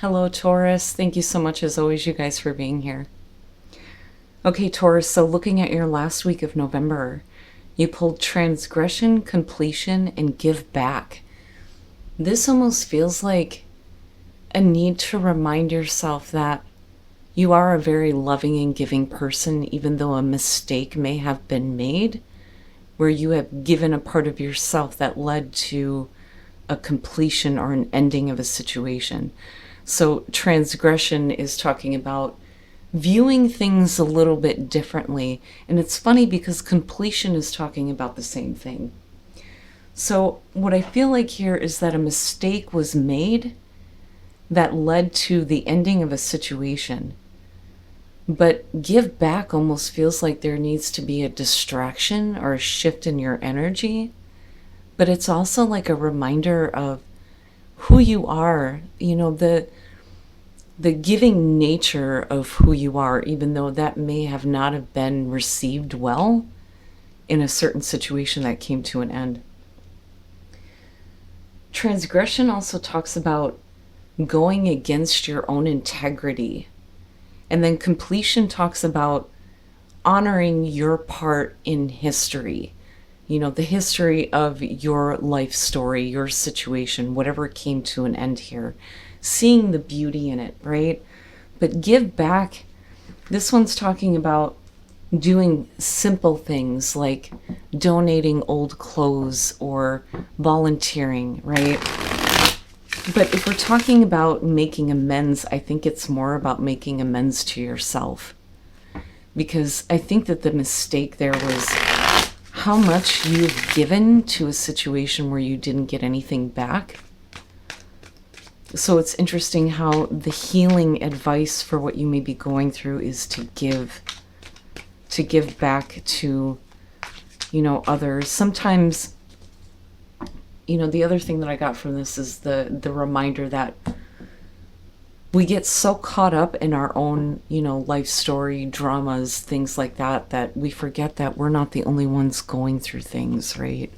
Hello, Taurus. Thank you so much, as always, you guys, for being here. Okay, Taurus, so looking at your last week of November, you pulled transgression, completion, and give back. This almost feels like a need to remind yourself that you are a very loving and giving person, even though a mistake may have been made, where you have given a part of yourself that led to a completion or an ending of a situation. So transgression is talking about viewing things a little bit differently. And it's funny because completion is talking about the same thing. So what I feel like here is that a mistake was made that led to the ending of a situation. But give back almost feels like there needs to be a distraction or a shift in your energy. But it's also like a reminder of who you are, the giving nature of who you are, even though that may have not have been received well in a certain situation that came to an end. Transgression also talks about going against your own integrity. And then completion talks about honoring your part in history. The history of your life story, your situation, whatever came to an end here. Seeing the beauty in it, right? But give back, this one's talking about doing simple things like donating old clothes or volunteering, right? But if we're talking about making amends, I think it's more about making amends to yourself. Because I think that the mistake there was how much you've given to a situation where you didn't get anything back. So it's interesting how the healing advice for what you may be going through is to give back to, others. Sometimes, the other thing that I got from this is the reminder that we get so caught up in our own, life story, dramas, things like that, that we forget that we're not the only ones going through things, right?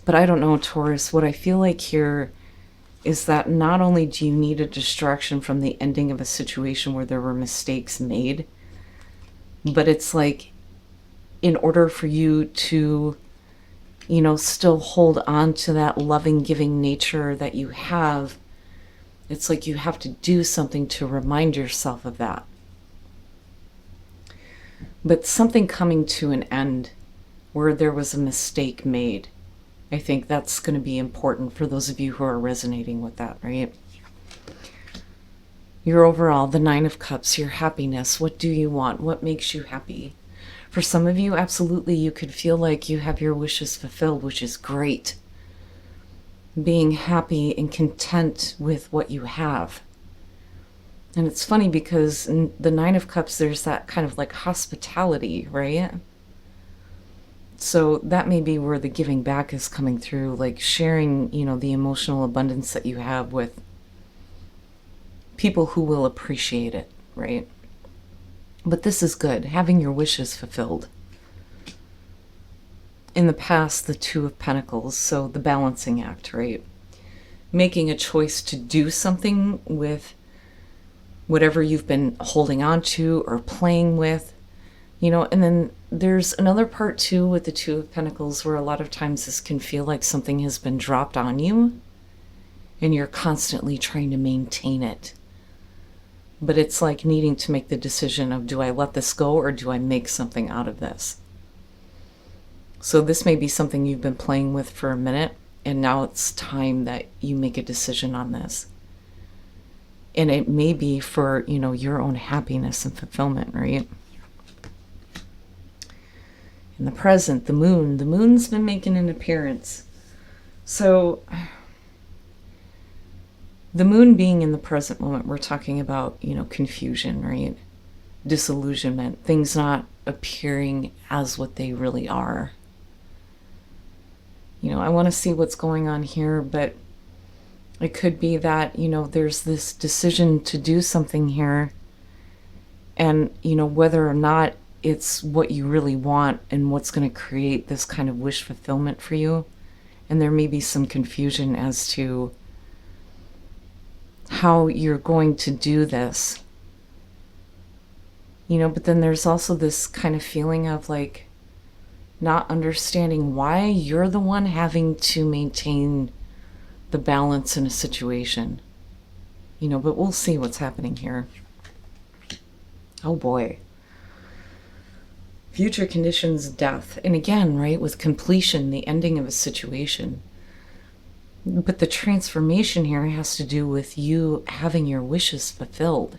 But I don't know, Taurus, what I feel like here is that not only do you need a distraction from the ending of a situation where there were mistakes made, but it's like in order for you to, still hold on to that loving, giving nature that you have, it's like you have to do something to remind yourself of that. But something coming to an end where there was a mistake made, I think that's going to be important for those of you who are resonating with that, right? Your overall, the Nine of Cups, your happiness. What do you want? What makes you happy? For some of you, absolutely, you could feel like you have your wishes fulfilled, which is great. Being happy and content with what you have. And it's funny because in the Nine of Cups, there's that kind of like hospitality, right? So that may be where the giving back is coming through, like sharing, the emotional abundance that you have with people who will appreciate it, right? But this is good, having your wishes fulfilled. In the past, the Two of Pentacles, so the balancing act, right? Making a choice to do something with whatever you've been holding on to or playing with, and then there's another part too with the Two of Pentacles where a lot of times this can feel like something has been dropped on you and you're constantly trying to maintain it. But it's like needing to make the decision of, do I let this go or do I make something out of this? So this may be something you've been playing with for a minute, and now it's time that you make a decision on this. And it may be for, your own happiness and fulfillment, right? In the present, the moon's been making an appearance. So the moon being in the present moment, we're talking about, confusion, right? Disillusionment, things not appearing as what they really are. I want to see what's going on here, but it could be that, there's this decision to do something here, and, whether or not it's what you really want and what's going to create this kind of wish fulfillment for you. And there may be some confusion as to, how you're going to do this. But then there's also this kind of feeling of like not understanding why you're the one having to maintain the balance in a situation. But we'll see what's happening here. Oh boy. Future conditions, death. And again, right, with completion, the ending of a situation. But the transformation here has to do with you having your wishes fulfilled.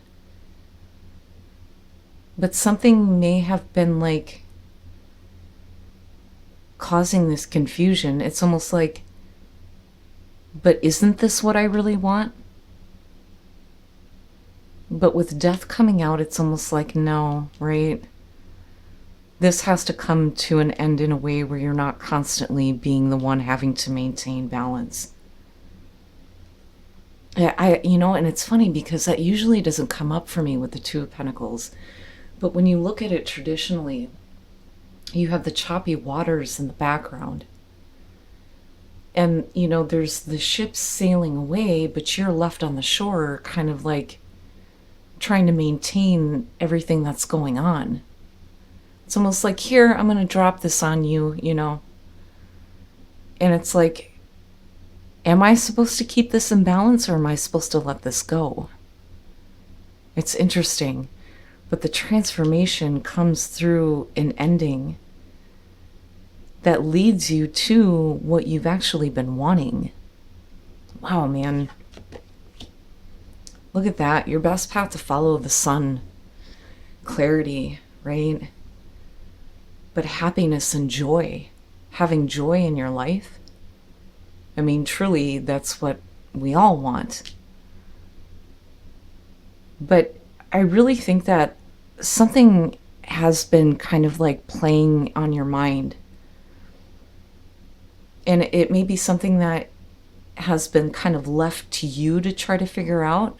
But something may have been like causing this confusion. It's almost like, but isn't this what I really want? But with death coming out, it's almost like, no, right? This has to come to an end in a way where you're not constantly being the one having to maintain balance. And it's funny because that usually doesn't come up for me with the Two of Pentacles. But when you look at it traditionally, you have the choppy waters in the background. And, there's the ships sailing away, but you're left on the shore kind of like trying to maintain everything that's going on. It's almost like, here, I'm going to drop this on you, And it's like, am I supposed to keep this in balance or am I supposed to let this go? It's interesting. But the transformation comes through an ending that leads you to what you've actually been wanting. Wow, man. Look at that. Your best path to follow the sun. Clarity, right? But happiness and joy. Having joy in your life. I mean, truly, that's what we all want. But I really think that something has been kind of like playing on your mind. And it may be something that has been kind of left to you to try to figure out.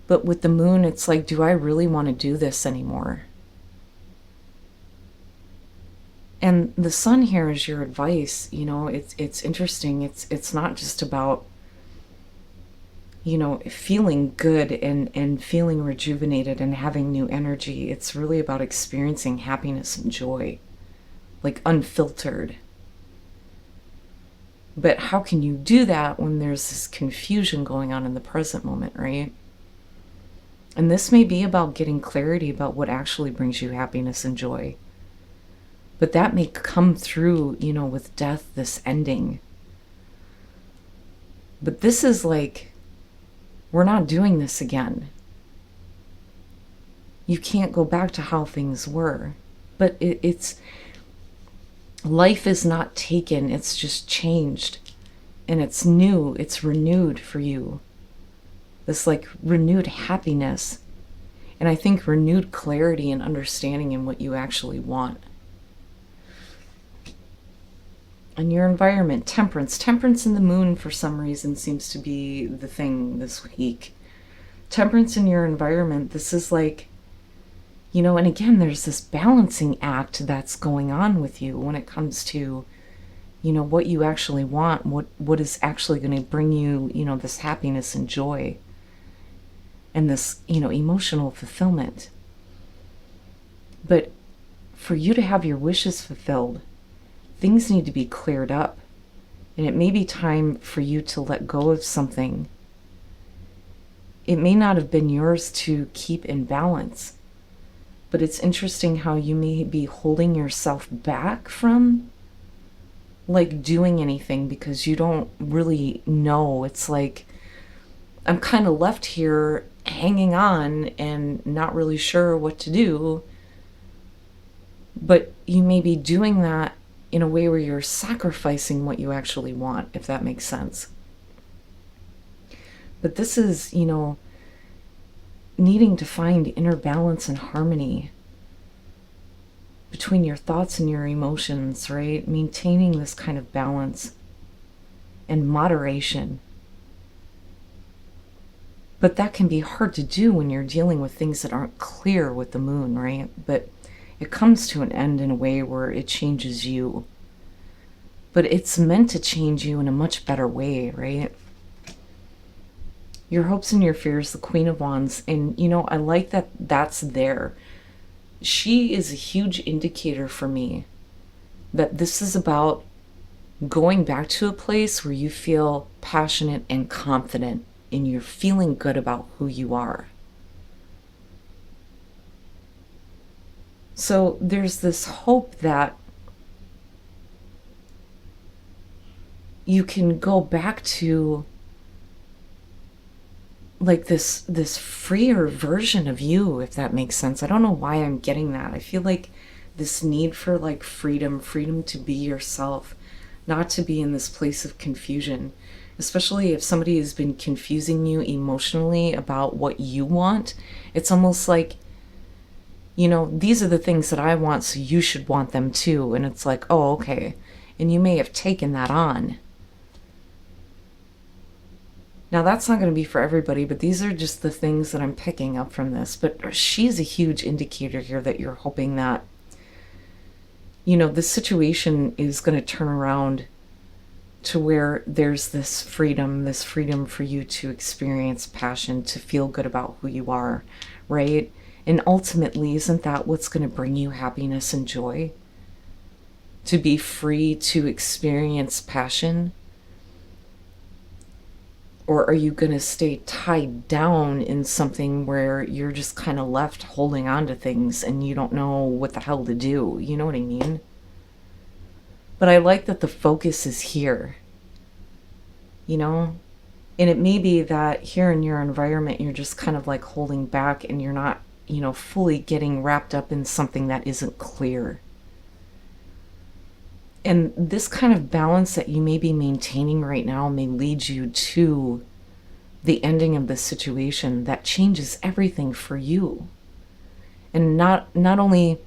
But with the moon, it's like, do I really want to do this anymore? And the sun here is your advice. It's interesting. It's not just about feeling good and feeling rejuvenated and having new energy. It's really about experiencing happiness and joy, like unfiltered. But how can you do that when there's this confusion going on in the present moment, right? And this may be about getting clarity about what actually brings you happiness and joy. But that may come through, with death, this ending. But this is like, we're not doing this again. You can't go back to how things were. But it's life is not taken, it's just changed. And it's new, it's renewed for you. This like renewed happiness. And I think renewed clarity and understanding in what you actually want. And your environment, temperance. Temperance in the moon, for some reason, seems to be the thing this week. Temperance in your environment, this is like, and again, there's this balancing act that's going on with you when it comes to, what you actually want, what is actually going to bring you, this happiness and joy and this, emotional fulfillment. But for you to have your wishes fulfilled, things need to be cleared up. And it may be time for you to let go of something. It may not have been yours to keep in balance. But it's interesting how you may be holding yourself back from like doing anything because you don't really know. It's like, I'm kind of left here hanging on and not really sure what to do. But you may be doing that in a way where you're sacrificing what you actually want, if that makes sense. But this is, needing to find inner balance and harmony between your thoughts and your emotions, right? Maintaining this kind of balance and moderation. But that can be hard to do when you're dealing with things that aren't clear with the moon, right? But it comes to an end in a way where it changes you. But it's meant to change you in a much better way, right? Your hopes and your fears, the Queen of Wands. And, you know, I like that that's there. She is a huge indicator for me that this is about going back to a place where you feel passionate and confident and you're feeling good about who you are. So there's this hope that you can go back to like this freer version of you, if that makes sense. I don't know why I'm getting that. I feel like this need for like freedom to be yourself, not to be in this place of confusion, especially if somebody has been confusing you emotionally about what you want. It's almost like, you know, these are the things that I want, so you should want them too. And it's like, oh, okay. And you may have taken that on. Now, that's not going to be for everybody, but these are just the things that I'm picking up from this. But she's a huge indicator here that you're hoping that, you know, this situation is going to turn around to where there's this freedom for you to experience passion, to feel good about who you are, right? And ultimately, isn't that what's going to bring you happiness and joy? To be free to experience passion? Or are you going to stay tied down in something where you're just kind of left holding on to things and you don't know what the hell to do? You know what I mean? But I like that the focus is here, you know? And it may be that here in your environment, you're just kind of like holding back and you're not, you know, fully getting wrapped up in something that isn't clear. And this kind of balance that you may be maintaining right now may lead you to the ending of this situation that changes everything for you. And not only,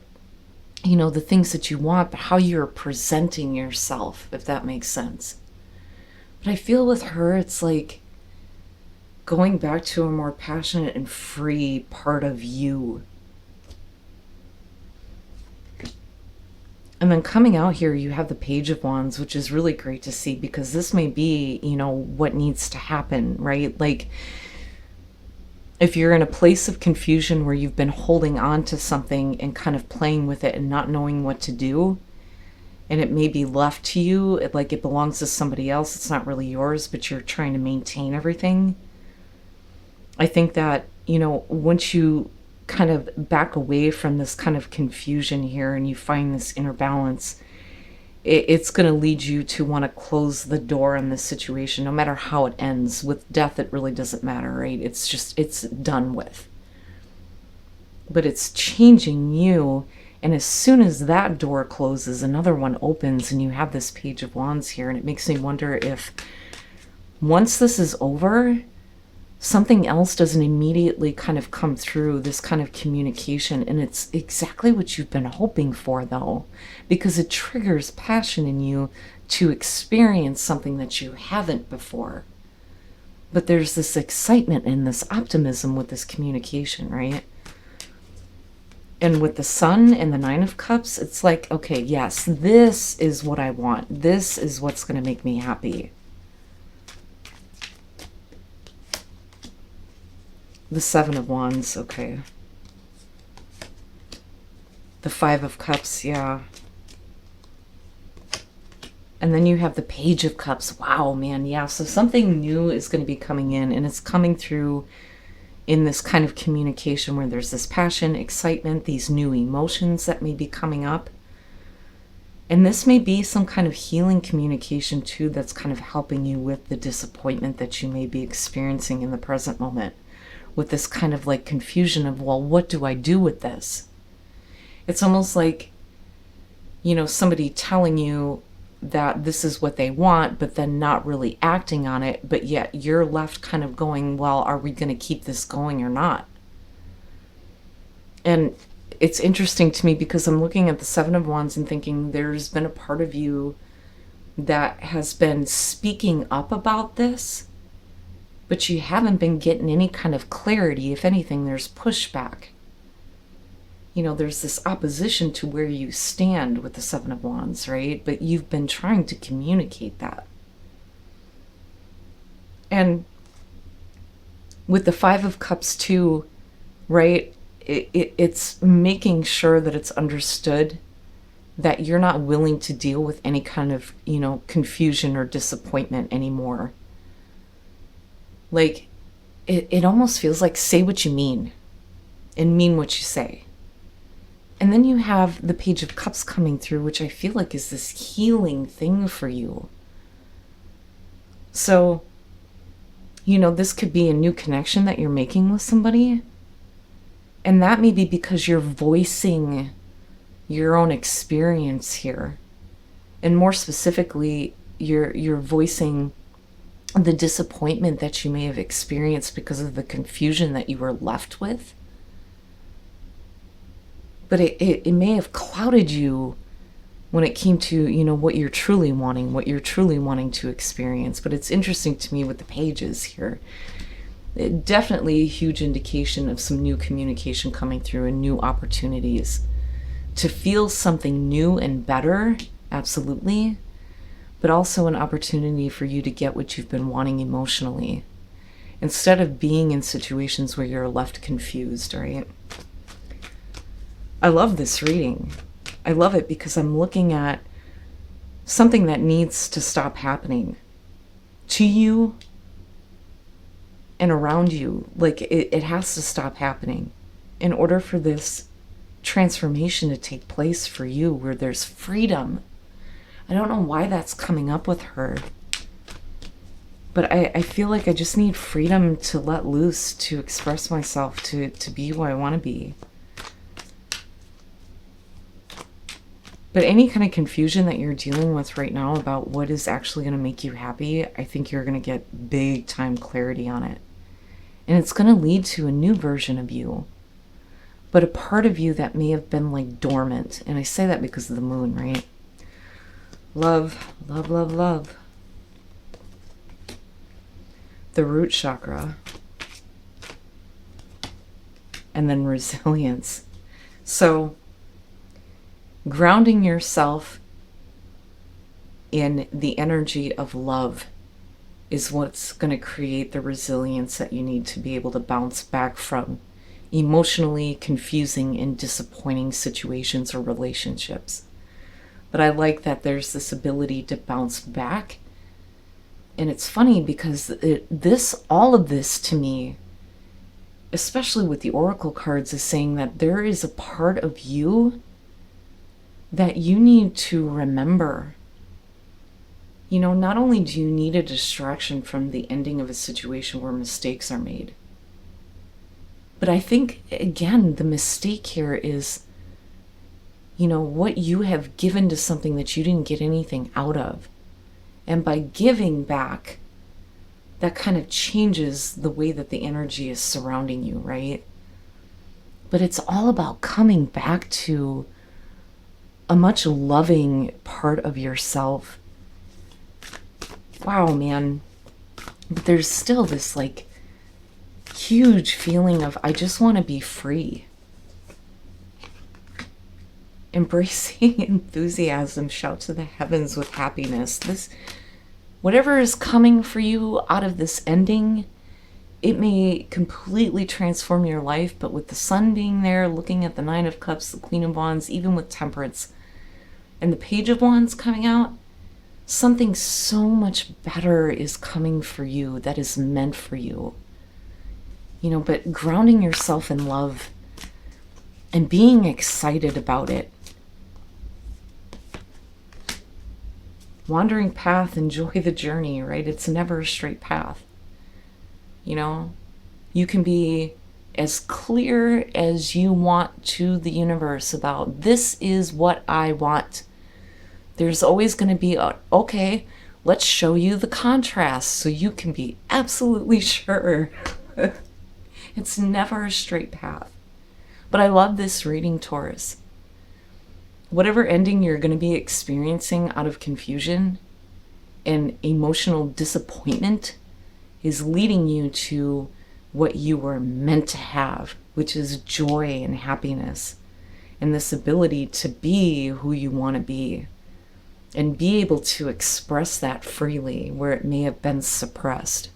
you know, the things that you want, but how you're presenting yourself, if that makes sense. But I feel with her, it's like going back to a more passionate and free part of you. And then coming out here, you have the Page of Wands, which is really great to see, because this may be, you know, what needs to happen, right? Like, if you're in a place of confusion where you've been holding on to something and kind of playing with it and not knowing what to do, and it may be left to you, like it belongs to somebody else, it's not really yours, but you're trying to maintain everything. I think that, you know, once you kind of back away from this kind of confusion here and you find this inner balance, it's going to lead you to want to close the door on this situation, no matter how it ends. With death, it really doesn't matter, right? It's just, it's done with. But it's changing you, and as soon as that door closes, another one opens, and you have this Page of Wands here, and it makes me wonder if once this is over, something else doesn't immediately kind of come through, this kind of communication. And it's exactly what you've been hoping for, though, because it triggers passion in you to experience something that you haven't before. But there's this excitement and this optimism with this communication, right? And with the Sun and the Nine of Cups, it's like, okay, yes, this is what I want. This is what's going to make me happy. The Seven of Wands, okay. The Five of Cups, yeah. And then you have the Page of Cups. Wow, man, yeah. So something new is going to be coming in, and it's coming through in this kind of communication where there's this passion, excitement, these new emotions that may be coming up. And this may be some kind of healing communication too, that's kind of helping you with the disappointment that you may be experiencing in the present moment. With this kind of like confusion of, well, what do I do with this? It's almost like, you know, somebody telling you that this is what they want, but then not really acting on it, but yet you're left kind of going, well, are we going to keep this going or not? And it's interesting to me because I'm looking at the Seven of Wands and thinking there's been a part of you that has been speaking up about this, but you haven't been getting any kind of clarity. If anything, there's pushback. You know, there's this opposition to where you stand with the Seven of Wands, right? But you've been trying to communicate that. And with the Five of Cups too, right? It's making sure that it's understood that you're not willing to deal with any kind of, confusion or disappointment anymore. Like, it almost feels like say what you mean and mean what you say. And then you have the Page of Cups coming through, which I feel like is this healing thing for you. So, this could be a new connection that you're making with somebody. And that may be because you're voicing your own experience here. And more specifically, you're voicing the disappointment that you may have experienced because of the confusion that you were left with. But it may have clouded you when it came to, what you're truly wanting to experience. But it's interesting to me with the pages here. Definitely a huge indication of some new communication coming through and new opportunities to feel something new and better, absolutely, but also an opportunity for you to get what you've been wanting emotionally, instead of being in situations where you're left confused, right? I love this reading. I love it because I'm looking at something that needs to stop happening to you and around you. Like, it has to stop happening in order for this transformation to take place for you, where there's freedom. I don't know why that's coming up with her, but I feel like I just need freedom to let loose, to express myself, to be who I want to be. But any kind of confusion that you're dealing with right now about what is actually going to make you happy, I think you're going to get big time clarity on it. And it's going to lead to a new version of you. But a part of you that may have been like dormant. And I say that because of the moon, right? Love, love, love, love. The root chakra. And then resilience. So, grounding yourself in the energy of love is what's going to create the resilience that you need to be able to bounce back from emotionally confusing and disappointing situations or relationships. But I like that there's this ability to bounce back. And it's funny because all of this to me, especially with the oracle cards, is saying that there is a part of you that you need to remember. Not only do you need a distraction from the ending of a situation where mistakes are made, but I think, again, the mistake here is, what you have given to something that you didn't get anything out of. And by giving back, that kind of changes the way that the energy is surrounding you, right? But it's all about coming back to a much loving part of yourself. Wow, man. But there's still this huge feeling of, I just want to be free. Embracing enthusiasm, shout to the heavens with happiness. Whatever is coming for you out of this ending, it may completely transform your life, but with the sun being there, looking at the Nine of Cups, the Queen of Wands, even with Temperance, and the Page of Wands coming out, something so much better is coming for you that is meant for you. But grounding yourself in love and being excited about it. Wandering path, enjoy the journey, right? It's never a straight path. You can be as clear as you want to the universe about, this is what I want. There's always going to be, okay, let's show you the contrast so you can be absolutely sure. It's never a straight path. But I love this reading, Taurus. Whatever ending you're going to be experiencing out of confusion and emotional disappointment is leading you to what you were meant to have, which is joy and happiness, and this ability to be who you want to be and be able to express that freely where it may have been suppressed.